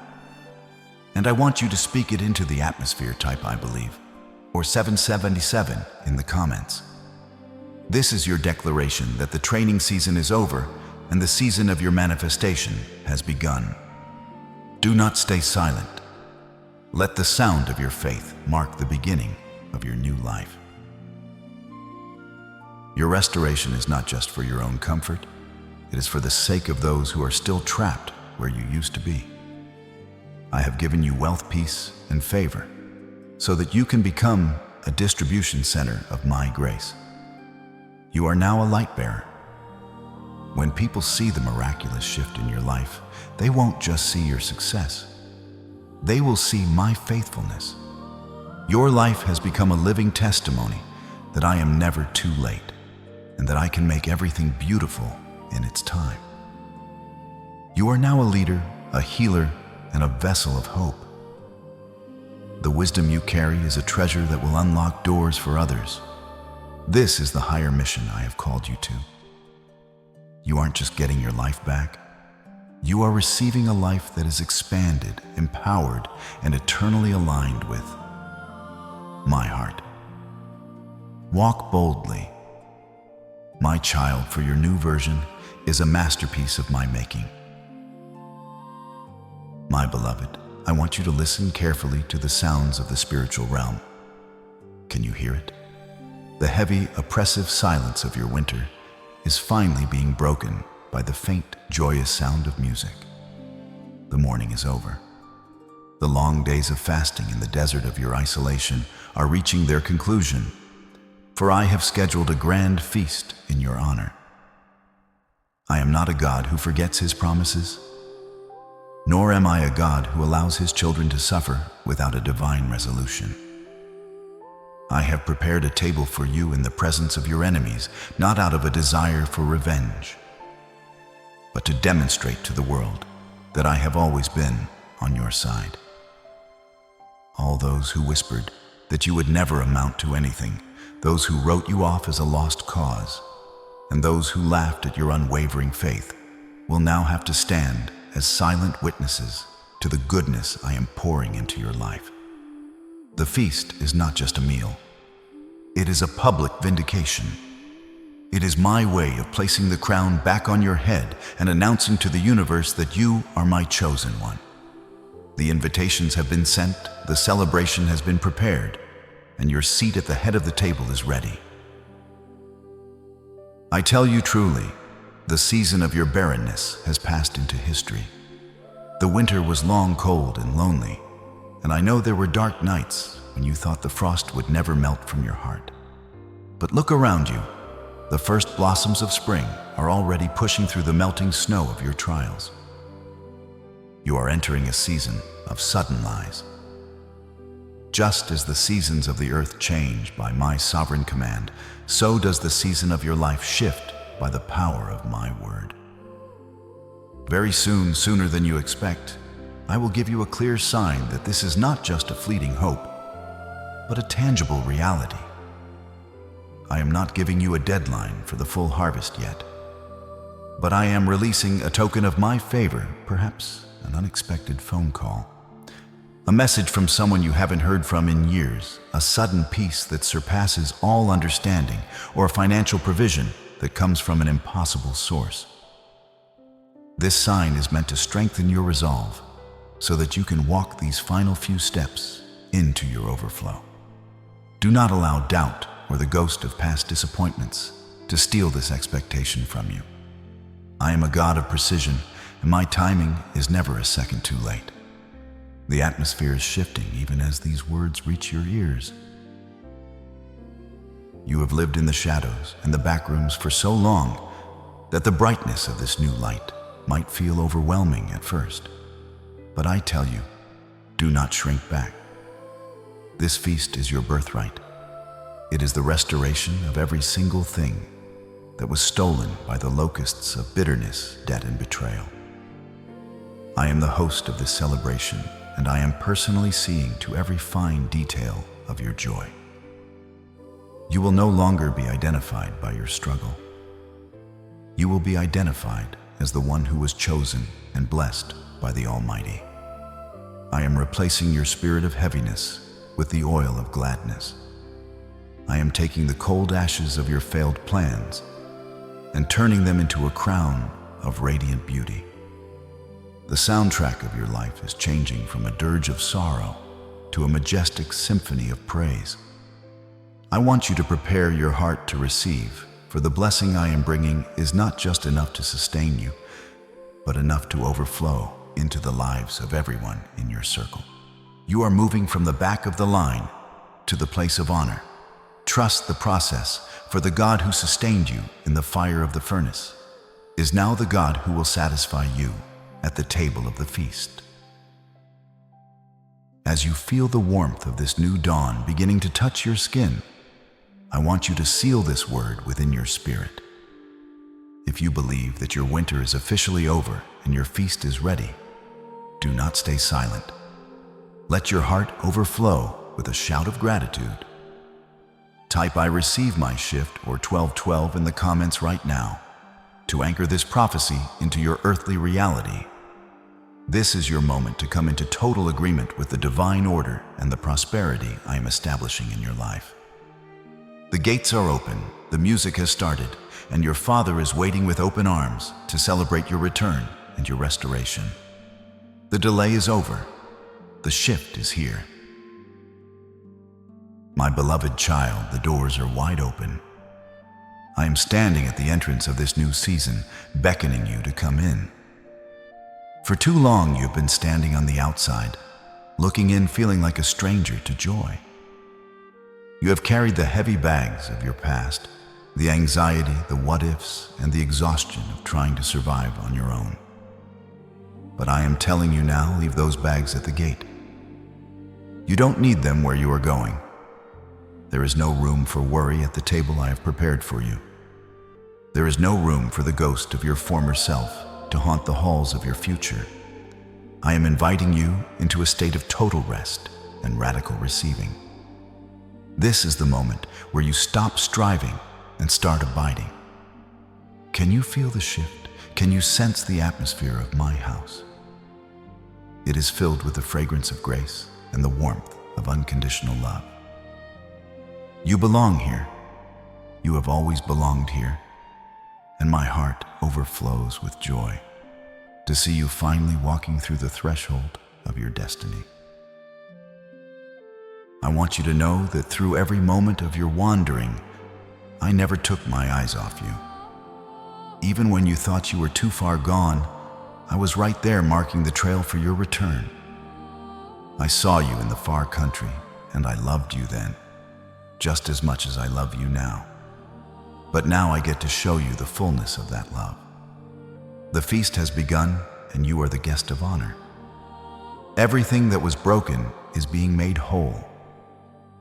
And I want you to speak it into the atmosphere, type I believe, or 777 in the comments. This is your declaration that the training season is over and the season of your manifestation has begun. Do not stay silent. Let the sound of your faith mark the beginning of your new life. Your restoration is not just for your own comfort, it is for the sake of those who are still trapped where you used to be. I have given you wealth, peace, and favor so that you can become a distribution center of my grace. You are now a light bearer. When people see the miraculous shift in your life, they won't just see your success. They will see my faithfulness. Your life has become a living testimony that I am never too late and that I can make everything beautiful in its time. You are now a leader, a healer, and a vessel of hope. The wisdom you carry is a treasure that will unlock doors for others. This is the higher mission I have called you to. You aren't just getting your life back. You are receiving a life that is expanded, empowered, and eternally aligned with my heart. Walk boldly. My child, for your new version is a masterpiece of my making. My beloved, I want you to listen carefully to the sounds of the spiritual realm. Can you hear it? The heavy, oppressive silence of your winter is finally being broken by the faint, joyous sound of music. The morning is over. The long days of fasting in the desert of your isolation are reaching their conclusion, for I have scheduled a grand feast in your honor. I am not a God who forgets his promises, nor am I a God who allows his children to suffer without a divine resolution. I have prepared a table for you in the presence of your enemies, not out of a desire for revenge, but to demonstrate to the world that I have always been on your side. All those who whispered that you would never amount to anything, those who wrote you off as a lost cause, and those who laughed at your unwavering faith will now have to stand as silent witnesses to the goodness I am pouring into your life. The feast is not just a meal. It is a public vindication. It is my way of placing the crown back on your head and announcing to the universe that you are my chosen one. The invitations have been sent, the celebration has been prepared, and your seat at the head of the table is ready. I tell you truly, the season of your barrenness has passed into history. The winter was long, cold, and lonely, and I know there were dark nights when you thought the frost would never melt from your heart. But look around you. The first blossoms of spring are already pushing through the melting snow of your trials. You are entering a season of sudden lies. Just as the seasons of the earth change by my sovereign command, so does the season of your life shift by the power of my word. Very soon, sooner than you expect, I will give you a clear sign that this is not just a fleeting hope, but a tangible reality. I am not giving you a deadline for the full harvest yet, but I am releasing a token of my favor, perhaps an unexpected phone call. A message from someone you haven't heard from in years, a sudden peace that surpasses all understanding, or a financial provision that comes from an impossible source. This sign is meant to strengthen your resolve so that you can walk these final few steps into your overflow. Do not allow doubt or the ghost of past disappointments to steal this expectation from you. I am a God of precision, and my timing is never a second too late. The atmosphere is shifting even as these words reach your ears. You have lived in the shadows and the back rooms for so long that the brightness of this new light might feel overwhelming at first. But I tell you, do not shrink back. This feast is your birthright. It is the restoration of every single thing that was stolen by the locusts of bitterness, debt, and betrayal. I am the host of this celebration, and I am personally seeing to every fine detail of your joy. You will no longer be identified by your struggle. You will be identified as the one who was chosen and blessed by the Almighty. I am replacing your spirit of heaviness with the oil of gladness. I am taking the cold ashes of your failed plans and turning them into a crown of radiant beauty. The soundtrack of your life is changing from a dirge of sorrow to a majestic symphony of praise. I want you to prepare your heart to receive, for the blessing I am bringing is not just enough to sustain you, but enough to overflow into the lives of everyone in your circle. You are moving from the back of the line to the place of honor. Trust the process, for the God who sustained you in the fire of the furnace is now the God who will satisfy you at the table of the feast. As you feel the warmth of this new dawn beginning to touch your skin, I want you to seal this word within your spirit. If you believe that your winter is officially over and your feast is ready, do not stay silent. Let your heart overflow with a shout of gratitude. Type "I receive my shift" or 1212 in the comments right now to anchor this prophecy into your earthly reality. This is your moment to come into total agreement with the divine order and the prosperity I am establishing in your life. The gates are open, the music has started, and your Father is waiting with open arms to celebrate your return and your restoration. The delay is over. The shift is here. My beloved child, the doors are wide open. I am standing at the entrance of this new season, beckoning you to come in. For too long, you've been standing on the outside, looking in, feeling like a stranger to joy. You have carried the heavy bags of your past, the anxiety, the what-ifs, and the exhaustion of trying to survive on your own. But I am telling you now, leave those bags at the gate. You don't need them where you are going. There is no room for worry at the table I have prepared for you. There is no room for the ghost of your former self to haunt the halls of your future. I am inviting you into a state of total rest and radical receiving. This is the moment where you stop striving and start abiding. Can you feel the shift? Can you sense the atmosphere of my house? It is filled with the fragrance of grace and the warmth of unconditional love. You belong here. You have always belonged here. And my heart overflows with joy to see you finally walking through the threshold of your destiny. I want you to know that through every moment of your wandering, I never took my eyes off you. Even when you thought you were too far gone, I was right there marking the trail for your return. I saw you in the far country, and I loved you then, just as much as I love you now. But now I get to show you the fullness of that love. The feast has begun, and you are the guest of honor. Everything that was broken is being made whole.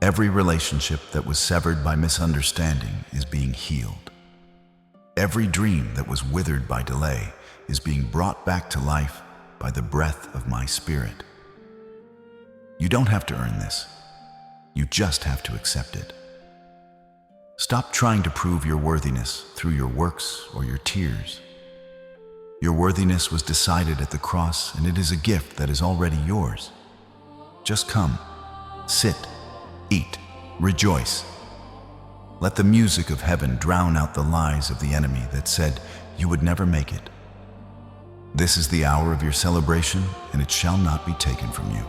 Every relationship that was severed by misunderstanding is being healed. Every dream that was withered by delay is being brought back to life by the breath of my Spirit. You don't have to earn this. You just have to accept it. Stop trying to prove your worthiness through your works or your tears. Your worthiness was decided at the cross, and it is a gift that is already yours. Just come, sit, eat, rejoice. Let the music of heaven drown out the lies of the enemy that said you would never make it. This is the hour of your celebration, and it shall not be taken from you.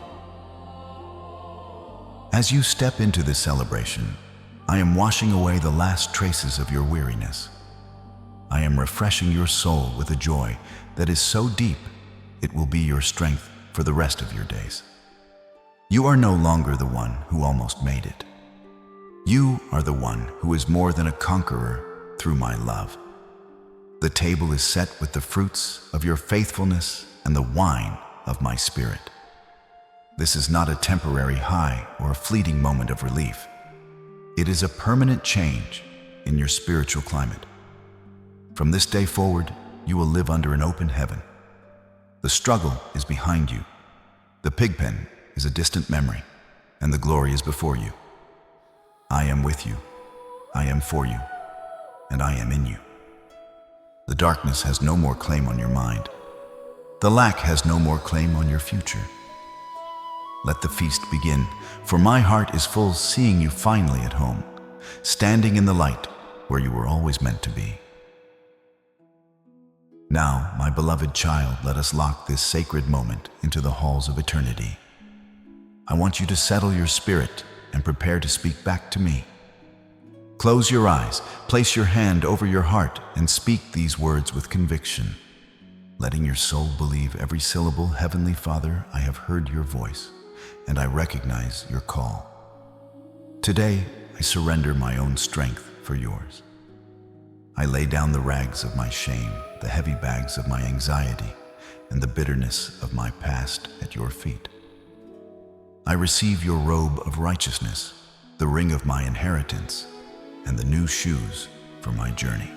As you step into this celebration, I am washing away the last traces of your weariness. I am refreshing your soul with a joy that is so deep, it will be your strength for the rest of your days. You are no longer the one who almost made it. You are the one who is more than a conqueror through my love. The table is set with the fruits of your faithfulness and the wine of my Spirit. This is not a temporary high or a fleeting moment of relief. It is a permanent change in your spiritual climate. From this day forward, you will live under an open heaven. The struggle is behind you. The pigpen is a distant memory, and the glory is before you. I am with you, I am for you, and I am in you. The darkness has no more claim on your mind. The lack has no more claim on your future. Let the feast begin, for my heart is full seeing you finally at home, standing in the light where you were always meant to be. Now, my beloved child, let us lock this sacred moment into the halls of eternity. I want you to settle your spirit and prepare to speak back to me. Close your eyes, place your hand over your heart, and speak these words with conviction, letting your soul believe every syllable. Heavenly Father, I have heard your voice, and I recognize your call. Today, I surrender my own strength for yours. I lay down the rags of my shame, the heavy bags of my anxiety, and the bitterness of my past at your feet. I receive your robe of righteousness, the ring of my inheritance, and the new shoes for my journey.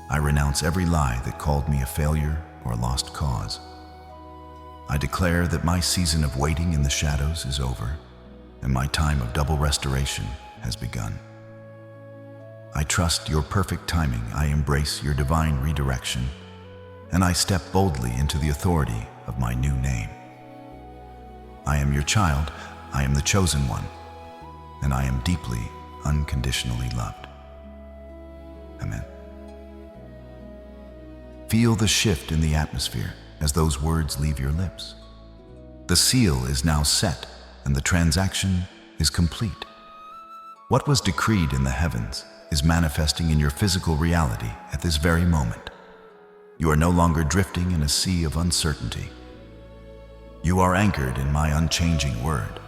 I renounce every lie that called me a failure or a lost cause. I declare that my season of waiting in the shadows is over, and my time of double restoration has begun. I trust your perfect timing. I embrace your divine redirection, and I step boldly into the authority of my new name. I am your child, I am the chosen one, and I am deeply, unconditionally loved. Amen. Feel the shift in the atmosphere as those words leave your lips. The seal is now set, and the transaction is complete. What was decreed in the heavens is manifesting in your physical reality at this very moment. You are no longer drifting in a sea of uncertainty. You are anchored in my unchanging word.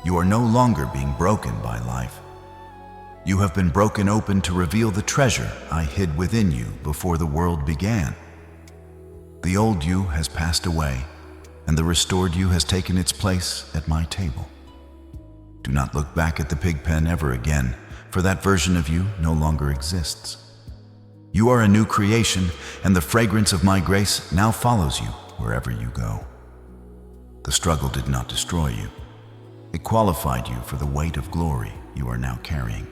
You are no longer being broken by life. You have been broken open to reveal the treasure I hid within you before the world began. The old you has passed away, and the restored you has taken its place at my table. Do not look back at the pigpen ever again, for that version of you no longer exists. You are a new creation, and the fragrance of my grace now follows you wherever you go. The struggle did not destroy you. It qualified you for the weight of glory you are now carrying.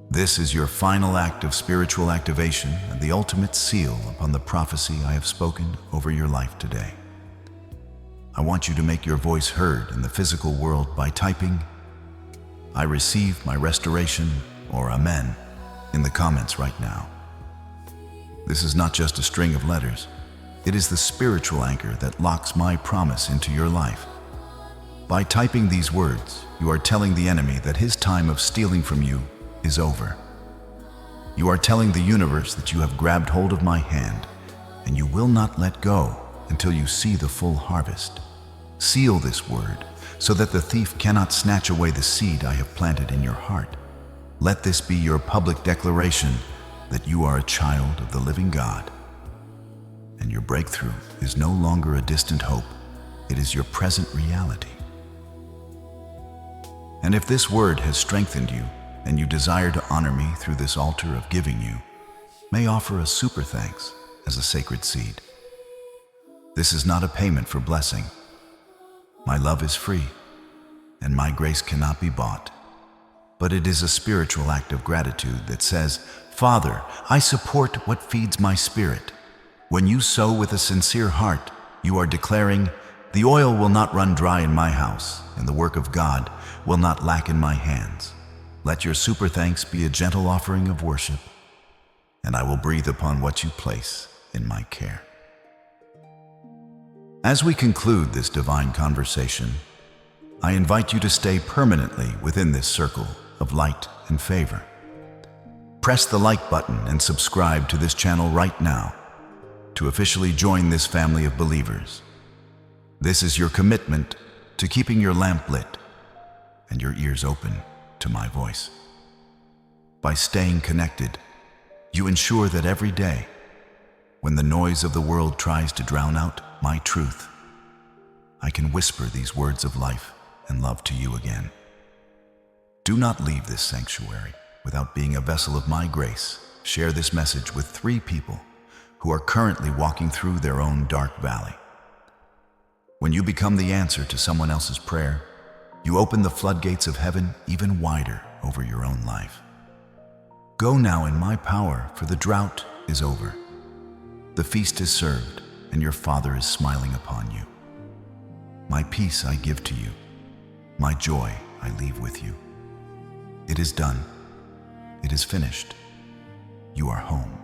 This is your final act of spiritual activation and the ultimate seal upon the prophecy I have spoken over your life today. I want you to make your voice heard in the physical world by typing "I receive my restoration" or "Amen" in the comments right now. This is not just a string of letters. It is the spiritual anchor that locks my promise into your life. By typing these words, you are telling the enemy that his time of stealing from you is over. You are telling the universe that you have grabbed hold of my hand, and you will not let go until you see the full harvest. Seal this word so that the thief cannot snatch away the seed I have planted in your heart. Let this be your public declaration that you are a child of the living God, and your breakthrough is no longer a distant hope, it is your present reality. And if this word has strengthened you, and you desire to honor me through this altar of giving you, may offer a super thanks as a sacred seed. This is not a payment for blessing. My love is free, and my grace cannot be bought. But it is a spiritual act of gratitude that says, Father, I support what feeds my spirit. When you sow with a sincere heart, you are declaring, the oil will not run dry in my house, and the work of God will not lack in my hands. Let your super thanks be a gentle offering of worship, and I will breathe upon what you place in my care. As we conclude this divine conversation, I invite you to stay permanently within this circle of light and favor. Press the like button and subscribe to this channel right now to officially join this family of believers. This is your commitment to keeping your lamp lit and your ears open to my voice. By staying connected, you ensure that every day, when the noise of the world tries to drown out my truth, I can whisper these words of life and love to you again. Do not leave this sanctuary without being a vessel of my grace. Share this message with 3 people who are currently walking through their own dark valley. When you become the answer to someone else's prayer, you open the floodgates of heaven even wider over your own life. Go now in my power, for the drought is over. The feast is served, and your Father is smiling upon you. My peace I give to you. My joy I leave with you. It is done. It is finished. You are home.